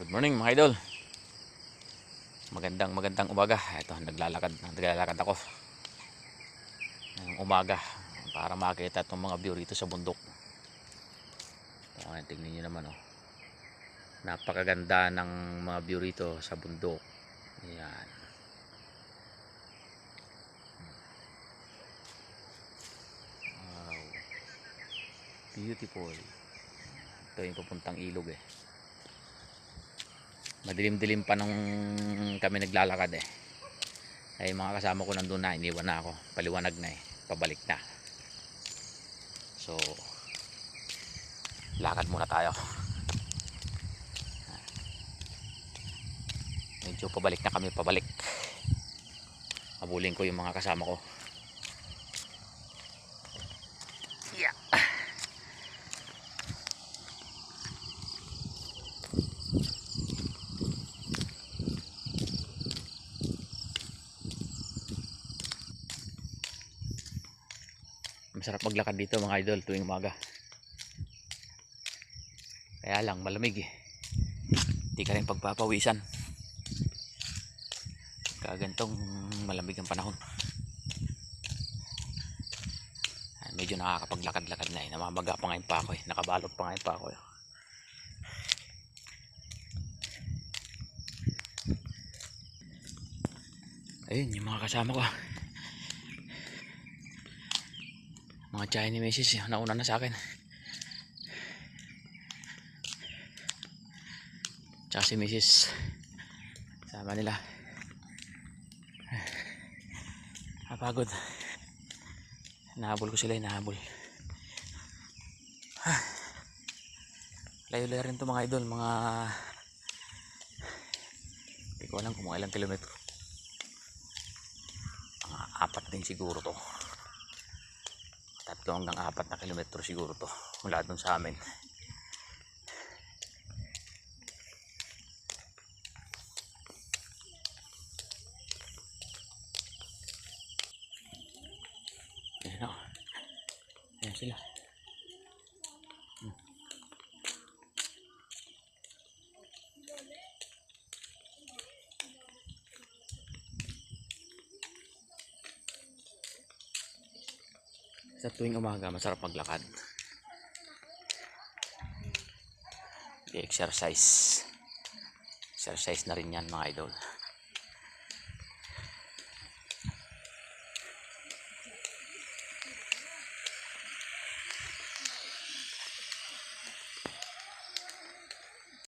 Good morning mga idol. Magandang umaga. Ito, naglalakad ako ngayong umaga para makita itong mga view rito sa bundok. Tingnan niyo naman, oh. Napakaganda ng mga view rito sa bundok. Ayan. Wow. Beautiful. Ito yung papuntang ilog eh. Madilim-dilim pa nung kami naglalakad eh. Ay mga kasama ko nandun na, iniwan na ako. Paliwanag na eh, pabalik na. So lakad muna tayo. Medyo pabalik na kami, pabalik. Habulin ko yung mga kasama ko. Yeah. Masarap maglakad dito mga idol tuwing umaga. Kaya lang malamig eh. Hindi ka rin pagpapawisan. Kagantong malamig ang panahon. Medyo nakakapaglakad-lakad na eh. Namamaga pa ngayon pa ako eh. Nakabalot pa ngayon pa ako eh. Ayun yung mga kasama ko. Mga Chinese Mrs. Nauna na sa akin. Tsaka si Mrs. Sama nila. Napagod. Nahabol ko sila, nahabol. Layo-layo rin to mga idol. Mga hindi ko alam kung mga ilang kilometro. Mga 4 din siguro to. 3 hanggang 4 na kilometro siguro to mula dun sa amin. Ayan o. Ayan sila. Sa tuwing umaga masarap maglakad. I-exercise. Exercise na rin yan mga idol.